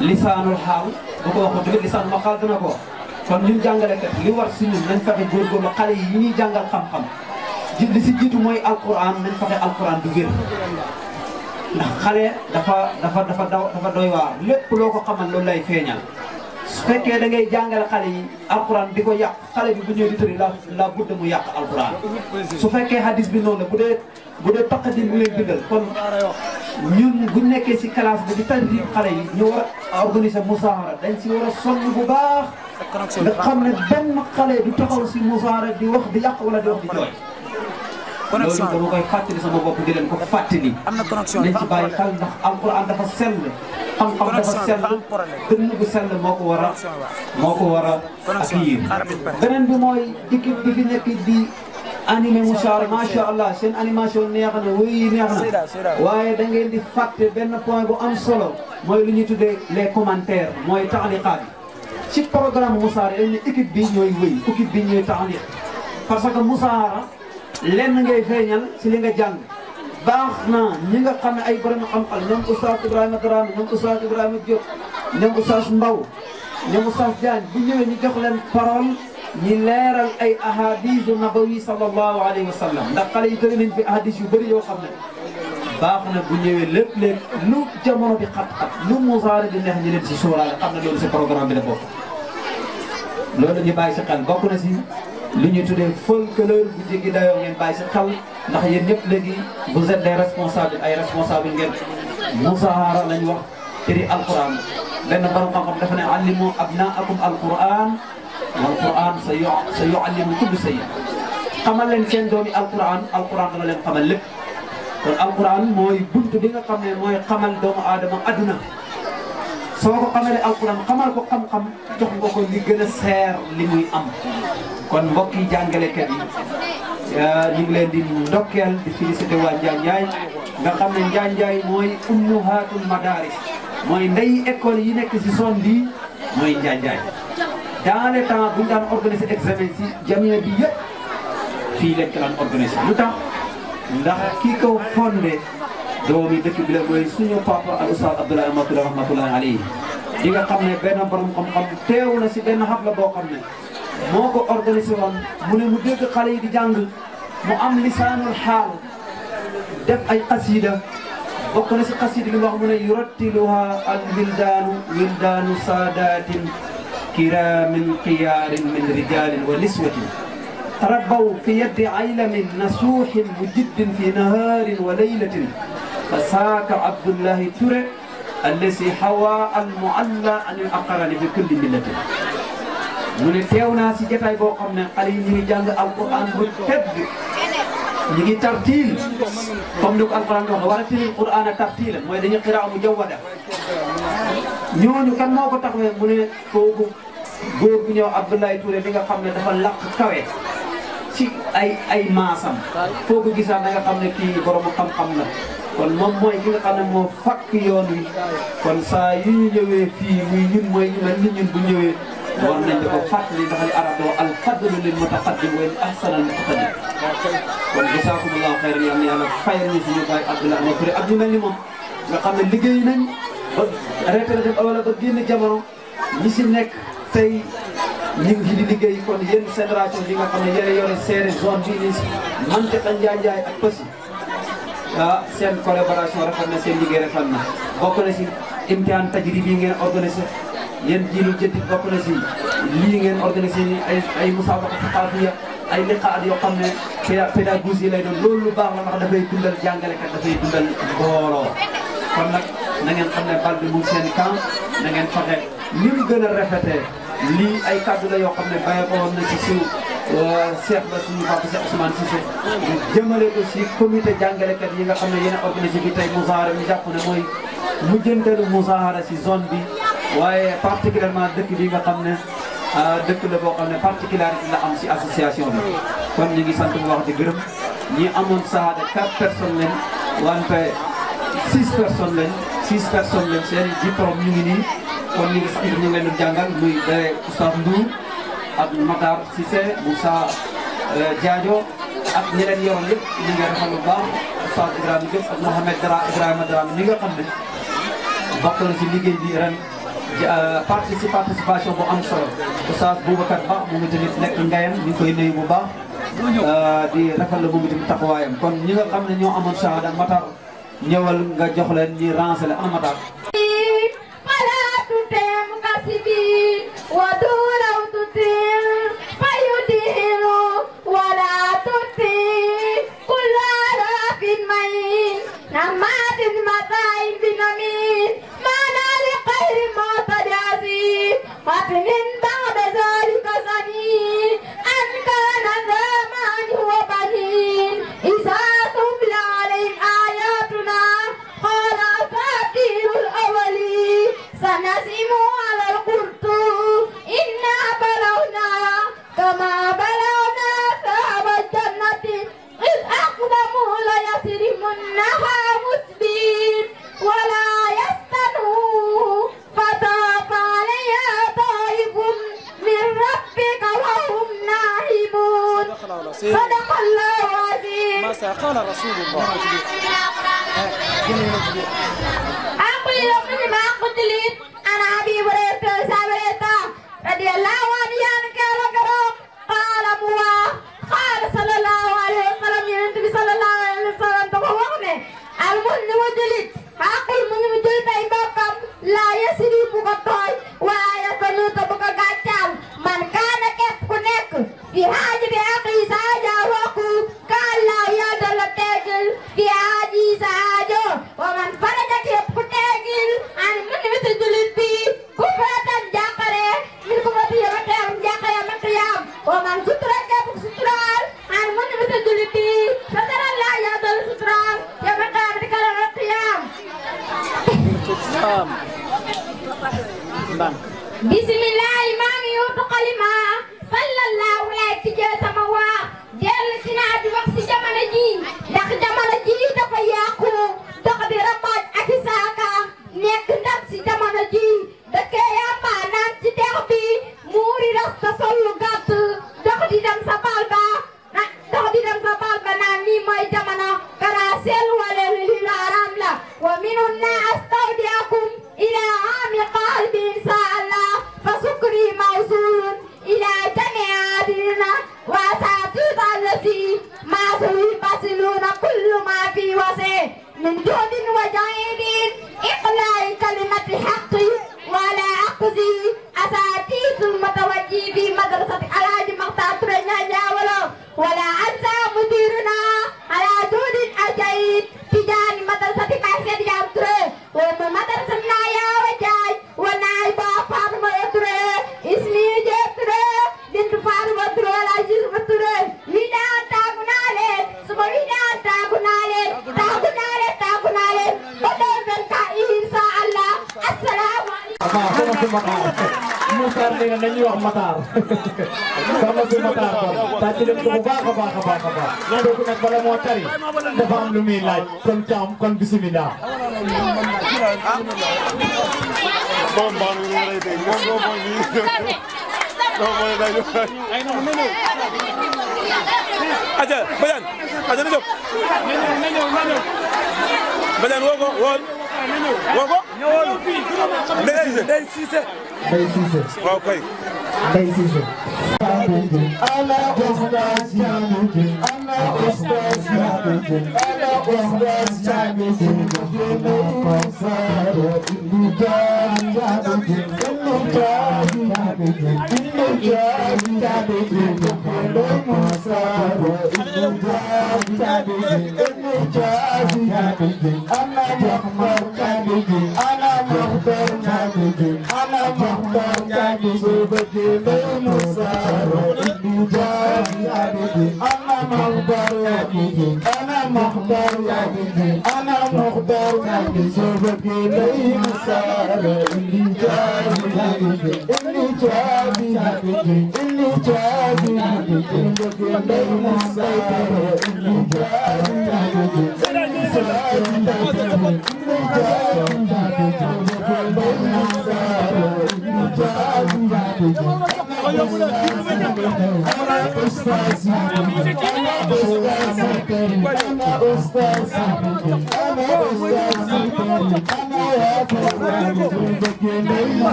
lisaanul xaal bu ko waxoon tamit lisaanul maqaal dina ko wax kon ñun jàngalekat li war si ñun nañ fexe góorgóorlu xale yi ñuy jàngal xam-xam li si jiitu mooy alquran nañ fexe alquran du wér. ndax xale dafa doy waar lépp loo ko xamal loolu lay feeñal su fekkee da ngay jàngale xale yi alquran di ko yàq xale bi bu ñëwee di tëri la budde mu yàq alquran su fekkee hadis bi noonu bu dee taqdim mu leen bindal kon ñun buñ nekkee si classe bi di tadrib xale yi ñu war a organiser musaahara dañ si war a sonn bu baax nga xam ne benn xale du taxaw si musaahara di wax di yàq wala di wax di jooy loolu dama koy fàttali sama bopp di leen ko fàttali nañ ci bàyyi xel ndax alquran dafa sell xam-xam dafa sell dënn bu sell moo ko war a accueillir beneen bi mooy équipe bi fi nekk di animé musaara macha allah seen animation neex na wéy neex na waaye da ngeen di fàtte benn point bu am solo mooy lu ñuy tuddee les commentaires mooy taaliqaat yi ci programme musaara dañ ne équipe bi ñooy wéy équipe bi ñooy taaliq parce que musaara lenn ngay feeñal si li nga jàng baax na ñi nga xam ne ay borom xam-xam ñoom Oustaz Ibrahima Dramé ñoom Oustaz Ibrahima Diop ñoom Oustaz Mbaw ñoom Oustaz Diagne bu ñëwee ñu jox leen parole ñi leeral ay ahadisu nabawi sallallahu alayhi wa sallam ndax xale yi tëri nañ fi ahadis yu bëri yoo xam ne baax na bu ñëwee lépp lu jamono di xat-xat lu musaare di neex ñi leen si sóoraale xam ne loolu si programme bi la bokk loolu ñu bàyyi si xel bokk na si li ñu tuddee folklore bu jéggi dayoo ngeen bàyyi si xel ndax yéen ñëpp léegi vous êtes des responsables ay responsables ngeen musaahara lañ wax tëri alquran benn borom xam-xam dafa ne allimu abnaakum alquran wal quran sa yuallimu kulli shay xamal leen seen doomi alquran dana leen xamal lépp kon alquran mooy buntu bi nga xam ne mooy xamal doomu aadama adduna soo ko xamalee alquran xamal ko xam-xam jox nga ko li gën a seer li muy am kon mbokk yi jàngalekat yi ñu ngi leen di ndokkeel di félicité waa Njaanjaay nga xam ne Njaanjaay mooy ummuhaatul madaris mooy ndey école yi nekk si zone bi mooy Njaanjaay dans les temps bu ñu daan organiser examen si jamia bi yëpp fii lañ ko daan organiser lu tax ndax kii ko fondé doomi dëkk bi la mooy suñu papa al oustaz Abdoulaye Amatullah rahmatullahi alayhi di nga xam ne benn borom xam-xam teew na si benn xab la boo xam ne moo ko organisé woon mu ne mu dégg xale yi di jàng mu am lisaanul xaal def ay xasida bokk na si xasida li wax mu ne yurattiluha al wildaanu saadatin kiraamin xiyaarin min rijalin wa niswatin tarabbaw fi yaddi aylamin nasuuxin mujiddin fi nahaarin wa laylatin fa saaka Abdullahi Touré allasi hawa al mualla an al aqrani fi kulli millatin mu ne teew naa si jotaay boo xam ne xale yi ñu ngi jàng alquran bu tedd ñu ngi tartiil comme ni ko alquran wax wala tilil quran tartiila mooy dañuy qiraa mu jawwada ñooñu kan moo ko taxawee mu ne kooku góor bu ñëw Abdoulaye Touré bi nga xam ne dafa laq kawe ci ay maasam foo ko gisaan da nga xam ne kii borom xam-xam la kon moom mooy ki nga xam ne moo fakk yoon wi kon saa yu ñu ñëwee fii muy ñun mooy ñu mel ni ñun bu ñëwee war nañ di ko fàttali ndax li arab doo al fadlu lil mutaqaddim wa ahsan al mutaqaddim kon jasaakumullahu xayran yal na yàlla fayal ñu suñu baay Abdoulaye Ama Touré ak ñu mel ni moom nga xam ne liggéey nañ ba retraité wala ba génn jamono ñi si nekk tey ñu ngi di liggéey kon yéen génération bi nga xam ne yéen yore seere zone bii nii si Mantiqa Njaanjaay ak Passy seen collaboration rafet na seen liggéey rafet na bokk na si imtihaan tajribi yi ngeen organisé yéen jiilu jëndit bokk na si lii ngeen organisé ni ay musaabaqa thaqaafiya ay liqaat yoo xam ne pédagogie lay doon loolu lu baax la ndax dafay dundal jàngalekat dafay dundal mbooloo kon nag na ngeen xam ne bal bi mu ngi seen camp na ngeen fexe ni mu gën a rafetee lii ay kaddu la yoo xam ne bàyyi ko woon na si suuf Cheikh ba suñu papa Cheikh Ousmane Cissé jëmale ko si comité jàngalekat yi nga xam ne yéen a organisé bi tey musaahara ñu jàpp ne mooy mujjanteelu musaahara si zone bi waaye particulièrement dëkk bi nga xam ne dëkk la boo xam ne particularité la am si association bi kon ñu ngi sant bu wax di gërëm ñi amoon saada 4 personnes lañ wante 6 personnes lañ seen i diplôme ñu ngi nii kon ñu ngi sant ñu ngi leen di jàngal muy dare Oustaz Ndour ak Matar Cissé Moussa Diadio ak ñi leen yoroon yëpp ñu ngi rafetlu bu baax Oustaz Ibrahima Diop ak Mouhamed Ibrahima Dramé mi nga xam ne bokk na ci liggéey bi ren participation bu am solo Oustaz Boubacar Ba moom tamit nekk ngayam ñu ngi koy nuyu bu baax di rafetlu moom tamit taxawaayam kon ñi nga xam ne ñoo amoon shahada Matar ñëwal nga jox leen ñi rancé ana Matar قال رسول الله أقول لكم ما قلت لي أنا أبي هريرة سابريتا رضي الله عنه قال موا قال صلى الله عليه وسلم ينتبه صلى الله عليه وسلم تبوغني المسلم جلد أقول المسلم جلد أي بقم لا يسري بقطعي ولا يسنو تبقى قاتل من كان كيف كنك في حاجة bisimilah maa ngi yóotu xalima sallallahu alayhi tijjee sama waa dellu si naa di wax si jamono ji ndax jamono ji dafa yàqu dox di rambaaj ak i saaka nekk ndax si jamono ji dëkkee yamba naan ci dex bi muuri rasta sollu gàtt dox di dem sa bal ba naan lii mooy jamono karaaseel wala li laaram la wa minun na astawdiakum ila aami qalbi insha Allah fa sukri mawsulun ila jami'atina wa ta'tid allati ma suwi basiluna kullu ma fi wasi min judin wa jahidin iqla'i kalimati haqqi wa la aqzi asatitul mutawajji fi madrasati alhaji Makhtar Touré Ñaawalo wala ansa mudiruna ala judin ajaid tijani madrasati Baye Diam Touré wa madrasatna ya wajay wa naiba Fatma Touré ismi je Touré bintu Fatma Touré la jisma Touré wida tagunale suma wida tagunale badal ka insha Allah assalamu Matar nee na nañuy wax Matar sama si Matar tàcc leen ko bu baax a baax kooku nag bala moo tari dafa am lu muy laaj kon caam kon bisimilah. aja Badiane aja na jóg Badiane woo ko Ndeye Cissé waaw kay Ndeye Cissé ana ustaz Jabi ana ustaz Jabi ana ustaz Jabi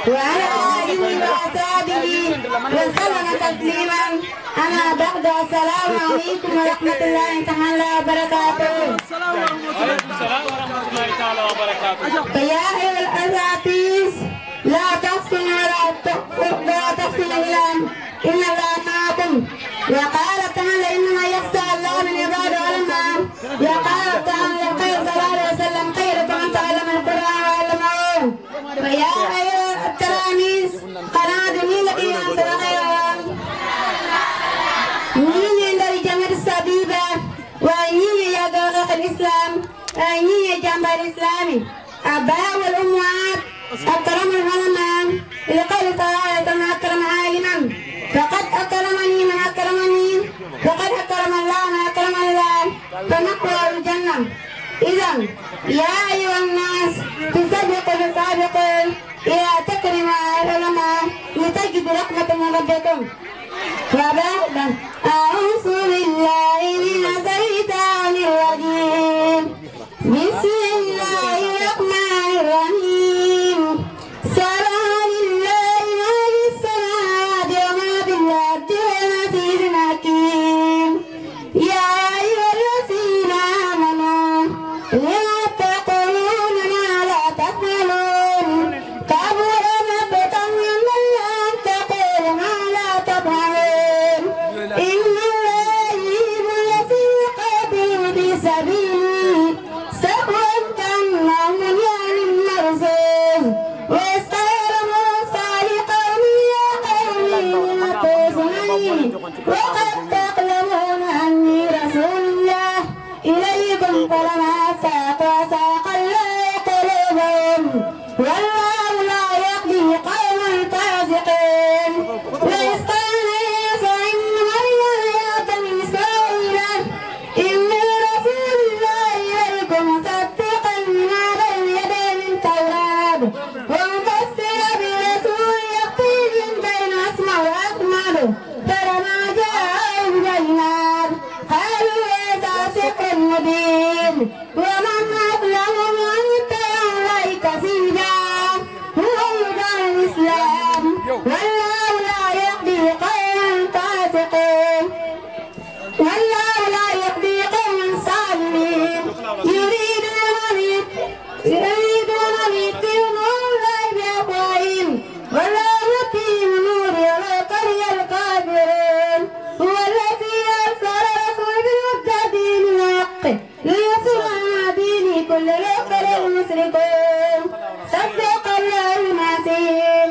وعلى آله وأصحابه وسلم تسليما. أما بعد، السلام عليكم ورحمة الله تعالى وبركاته. وعليكم السلام ورحمة الله تعالى وبركاته. فيا أيها الأساتذة لا تحسنوا ولا تحسنوا الإسلام إن الله معكم. وقال تعالى إنما يخشى الله من عباده العلماء. وقال تعالى خير صلى الله عليه وسلم خيركم من تعلم القرآن وعلمه. فيا أيها التلاميذ قنادني لكي أنت خيرا ñi ndari jamat sabiba wa ñi ya daga al-islam ñi jambar islami abaa wal ummaat akram al-ulama لقال تعالى ما أكرم عالما فقد أكرمني من أكرمني وقد أكرم الله من أكرم الله فنقوى الجنة. إذا يا أيها الناس تسابقوا إلى تكريم العلماء لتجد رحمة من ربكم. وبعد أعوذ بالله من الشيطان الرجيم. بسم الله الرحمن الرحيم. سبح لله ما في السماوات وما في الأرض والعزيز الحكيم. يا أيها الذين آمنوا لما تقولون ما لا تفعلون كبر مقتا عند الله أن تقولوا ما لا تفعلون. إن الله يحب الذين يقاتلون في سبيله سهوا كأنهم بنيان مرصوص. وإذ قال موسى لقومه يا قوم لم تؤذونني وقد تعلمون أني رسول الله إليكم فلما ساقوا ساق الله قلوبهم والله لا يهدي قوم الفاسقين. وإذ قال عيسى ابن مريم يا بني إسرائيل إني رسول الله إليكم مصدقا لما بين يدي من التوراة ومبشرا برسول يأتي من بين أسمع وأحمد. فلما جاءهم بالبينات قالوا هذا سحر مبين ومن أظلم ممن اتبع الله كذبا. هو هدى الإسلام والله لا يهدي قوم فاسقين. والله لا يهدي قوم صالحين. يريدون أن يطفئوا الله بأفواههم والله يتم نوره ولو كره الكافرون. هو الذي أرسل رسوله بالهدى دين الحق ليصل على دينه كل لو كره المشركون. صدق الله المسيح.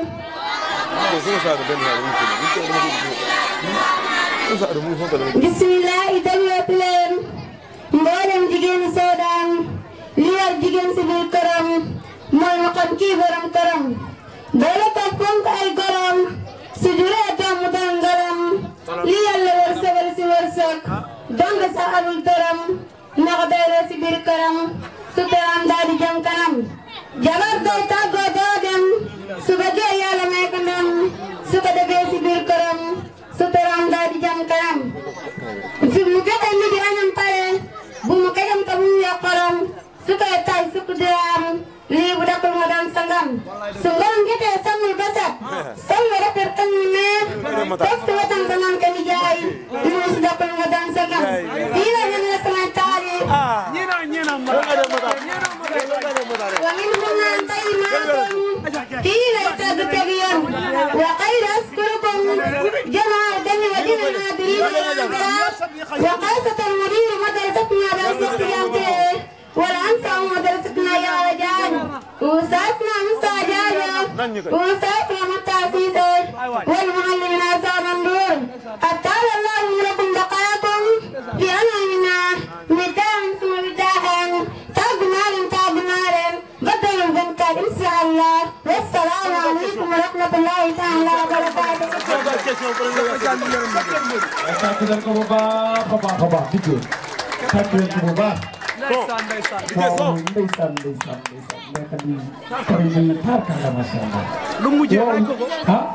bismillah itamit leen mboolem jigéen Soodaan li war jigéen si biir këram mooy mu xam kii borom këram boole ko fonk ay gorom su juree doom mu doon ngorom li yàlla wërsëgal si wërsëg donga sa amul dërëm na ko doyloo si biir këram su teram daal di jëm kanam. jabar day tàggoo doo dem su bëggee yàlla may ko ndam su ko defee si biir këram su teram daal di jëm kanam. su mu joxe nit añam pare bu mu kajam ka bu mu yokkorom su koy tay sukk diraam lii bu dakul nga daan sangam. su ngoon jotee sangul ba set sangu rafet kañ mu neex teg si wetam ba naan ka ni jaay lii su dakul nga daan sangam. fii la ñene samay taali wa min hunna tayyibatun fii lay tagg غير أذكركم جمع الدم ودين النادرين وقاسة المدير مدرستنا برسختي والأنسى مدرستنا يا رجال وأستاذنا مستعجالا وأستاذنا متعسيسا والمعلمين أسام النور أبطال الله لكم بقاكم في أمامنا مدام ثم مداحا تاج بدل بنت إن شاء الله والسلام عليكم ورحمة الله تعالى وبركاته. lu mujjee rek ko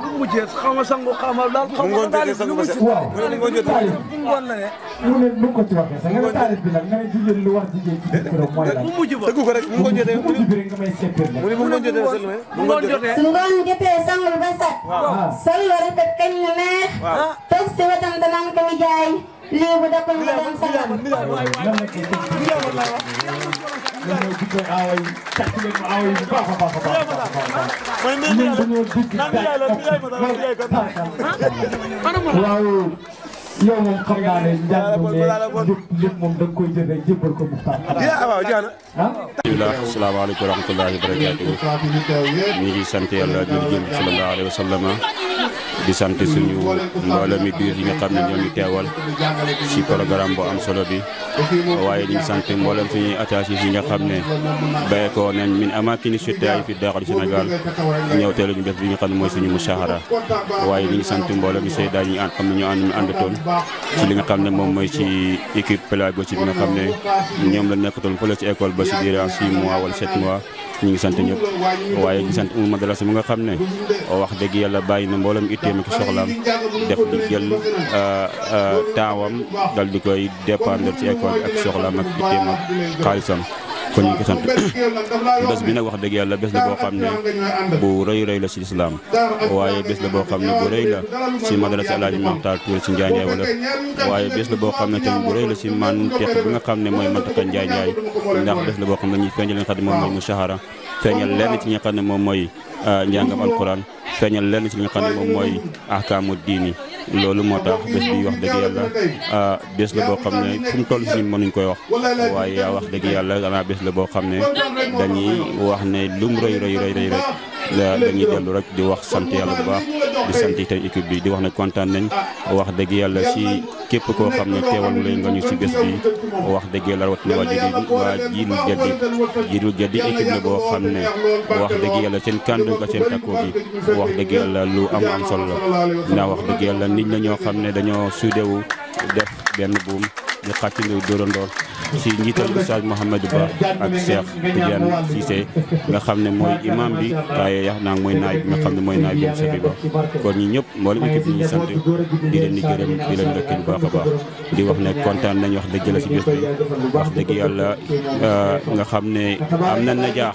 lu mujjee xama sangu xama dal xama dal lu mujjee waaw ngo jotté ngon la ne mu ne lu ko ci waxee sax nga taalif bi nag nga ne jigéen lu wax jigéen ci dëkk mooy lan lu mujjee ba dëgg ko rek mu ngo jotté mu bi rek nga may seppel mu ne mu ngo jotté sel mu ngo jotté su ngoon jotee sangul ba set sol lu rafet kañ lu neex toog si wetam danaan ko jaay lii bu dakkoon nga doon sagal ñoo jikko aaway takk leen ma aaway bu baax a baax a baax ñun dañoo digg waaw yow moom xam naa ne njàng lépp moom da nga koy jël rek jébbal ko Muxtaar bismillah asalaamaaleykum wa rahmatullahi wa barakatuh ñu ngi sant yàlla jërëjëf sallallahu alayhi wa sallam di sant suñu mbooloo mi biir yi nga xam ne ñoo ñu teewal ci programme bu am solo bi waaye ñu ngi sant mboolem suñuy attaché yi nga xam ne bàyyeekoo nañ min amaakini sittaay fi daaxal Sénégal ñëw teelu ñu def bi nga xam ne mooy suñu mushahara waaye ñu ngi sant mbooloo mi Seyda ñi ànd xam ne ñoo àndatoon ci li nga xam ne moom mooy ci équipe pédagogique bi nga xam ne ñoom la nekkatoon fële ci école ba ci durant 6 mois wala 7 mois ñu ngi sant ñëpp waaye ñu ngi sant ummu madrasa mu nga xam ne wax dëgg yàlla bàyyi na mboolem itteem ak soxlaam def di jël taawam dal di koy dépendre ci école ak soxlaam ak itteem ak xaalisam kon ñu ngi ko sant bés bi nag wax dëgg yàlla bés la boo xam ne bu rëy rëy la ci lislaam waaye bés la boo xam ne bu rëy la ci madrasa Alaaji Maxtaar Tuure ci Njaay Njaay Wolof waaye bés la boo xam ne tamit bu rëy la ci man teq bi nga xam ne mooy Mantaka Njaay Njaay ndax bés la boo xam ne ñuy feeñal li nga xam ne moom mooy mushahara feeñal lenn ci li nga xam ne moom mooy njàngam alquran feeñal lenn ci li nga xam ne moom mooy ahkaamu diini loolu moo tax bés bi wax dëgg yàlla bés la boo xam ne fu mu toll si ñun mënuñ koy wax waaye wax dëgg yàlla danaa bés la boo xam ne dañuy wax ne lum rëy rëy rëy rëy rek dañuy dellu rek di wax sant yàlla bu baax di sant itam équipe bi di wax ne kontaan nañ wax dëgg yàlla si képp koo xam ne teewal lay nga ñu si bés bi wax dëgg yàlla rawatina waa jiilu jaddi équipe la boo xam ne wax dëgg yàlla seen kàndu ak seen takkoo bi wax dëgg yàlla lu am solo la ndax wax dëgg yàlla nit la ñoo xam ne dañoo suudewu def benn buum di xàccandoo dóorandoor ci njiital Oustaz Mouhamadou Ba ak Cheikh Tidiane Cissé nga xam ne mooy imam bi waaye yax naa mooy naay bi nga xam ne mooy naay bi sabi ba kon ñi ñëpp mboolem équipe ñi sant di leen di gërëm di leen ndokkeel bu baax a baax di wax ne kontaan nañ wax dëgg la ci bés bi wax dëgg yàlla nga xam ne am na najaax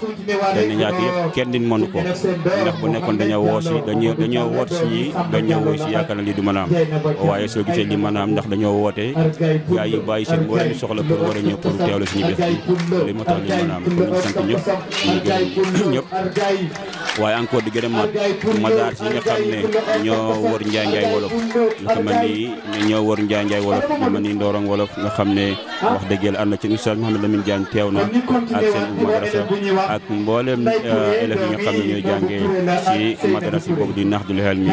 te najaax yëpp kenn din mënu ko ndax bu nekkoon dañoo woo si dañoo woot si ñi dañoo woo si yaakaar na lii du mën a am waaye soo gisee li mën a am ndax dañoo woote gaa yi bàyyi seen mboolem soxla pour war a ñëw pour teewlu suñu bés bi li moo tax li mën a am kon ñu sant ñëpp ñu gërëm ñëpp waaye encore di gërëmaat madaar si nga xam ne ñoo wër Njaay Njaay Wolof lu ko mel ni ñoo wër Njaay Njaay Wolof lu mel ni Ndorong Wolof nga xam ne wax dëgg yàlla ànd na ci Oustaz Mouhamed Lamine Diagne teew na ak seen madrasa ak mboolem élèves yi nga xam ne ñooy jàngee ci madrasa boobu di nax dul xel mi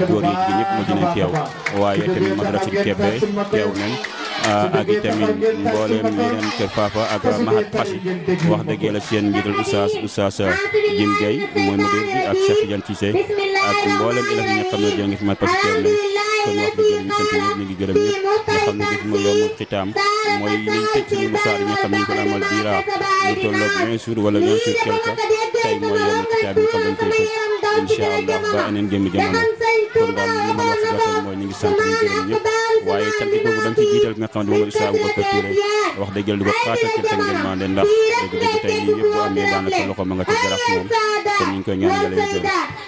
góor yi jigéen ñëpp moo dinañ teew waaye tamit madrasa Kébé teew nañ ak itamit mboolem yeneen kër Fafa ak Mahat Xasi wax dëgg yàlla seen njiital Oustaz Jim Gueye mooy mudir bi ak Cheikh Tidiane Cissé ak mboolem élèves yi nga xam ne ñoo ngi fi Mahat Xasi teew nañ kon wax dëgg yàlla ñu sant ñëpp ñu ngi gërëm ñëpp nga xam ne gis mooy yoonu xitaam mooy liñ tëj suñu musaar yi nga xam ne ñu ko amal diira lu tolloog 20 jours wala 20 jours quelque tey mooy yoonu xitaam yi nga xam dañ koy tëj incha allah ba eneen jëmmi jamono kon daal li ma wax si gàttal mooy ñu ngi sant ñu gërëm ñëpp waaye sant boobu dañ ciy jiital nga xam ne moom mooy Oustaz Aboubacar Touré wax dëgg yàlla di ko xaatal ci seen ngeen mande ndax dëgg-dëgg tey lii yëpp bu amee daanaka loxo ma nga ci garab moom kon ñu ngi koy ñaan yàlla gërëm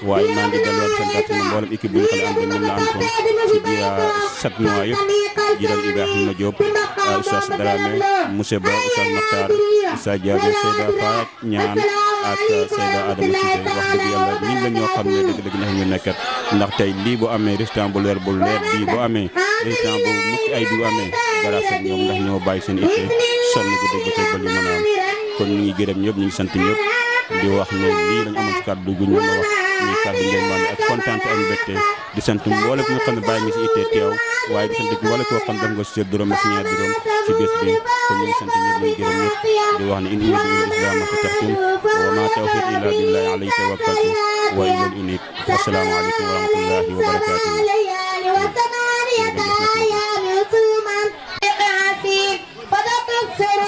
waaye maa ngi delluwaat santaat na mboolem équipe bi nga xam ne ñoom la am kon ci biir 7 mois yëpp jiital Ibrahima Diop Oustaz Dramé monsieur Ba Oustaz Makhtar Oustaz Diaby Seyda Faat ñaan ak Seyda Adama Cissé wax dëgg yàlla ñun la ñoo xam ne dëgg-dëgg ndax ñu nekkat ndax tey lii bu amee restaurant bu leer bii bu amee restaurant bu mucc ay bi bu amee grâce ak ñoom ndax ñoo bàyyi seen itte sonn bu dëgg tey ba li mën a am kon ñu ngi gërëm ñëpp ñu ngi sant ñëpp di wax ne lii lañ amoon ci kàddu gu ñu mën a wax muy kàddu ngeen mën ak kontaan ak mbégte di sant mboole ku nga xam ne bàyyi nga si itte teew waaye di sant mboole koo xam def nga si dërëm ak si ñaar dërëm ci bés bi kon ñu ngi sant ñëpp ñu ngi gërëm ñëpp di wax ne in uriidu illa al-islaaha ma stata'tu wa ma tawfiiqi illa billahi alayhi tawakkaltu wa ilayhi unib wassalaamu aleykum wa rahmatullahi wa barakatuh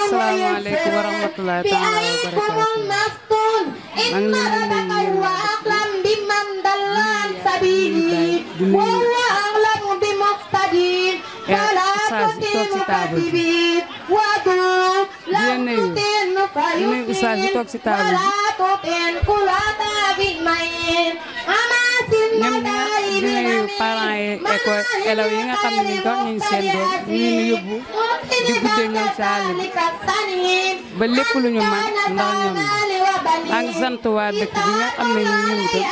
asalaamaaleykum wa rahmatulahi taala wa barakaatu maa ngi leen di nuyu Oustaz yi toog ci table bi ñoom di nuyu parents yi école élèves yi nga xam ne doon nañu seen doom ñu yóbbu di guddee ñoom ci àll bi ba lépp lu ñu man ndax ñoom maa ngi sant waa dëkk bi nga xam ne ñu itam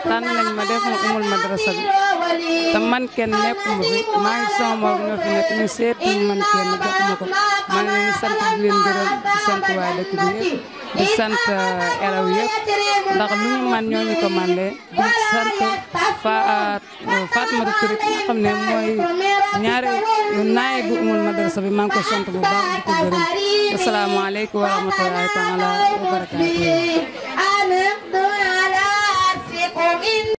tànn nañ ma def ma umul madrasa bi te man kenn nekkuma fi maa ngi sama morom ñoo fi nekk ñu seetu man kenn jox ma ko maa ngi leen di sant di leen gërëm di sant waa dëkk bi yëpp di sant élèves yëpp ndax lu ñu man ñoo ñu ko mandee di sant Fatma Touré nga xam ne mooy ñaari naay bu umul madrasa bi maa ngi ko sant bu baax di ko gërëm asalaamaaleykum wa rahmatulahi taala wa barakaatu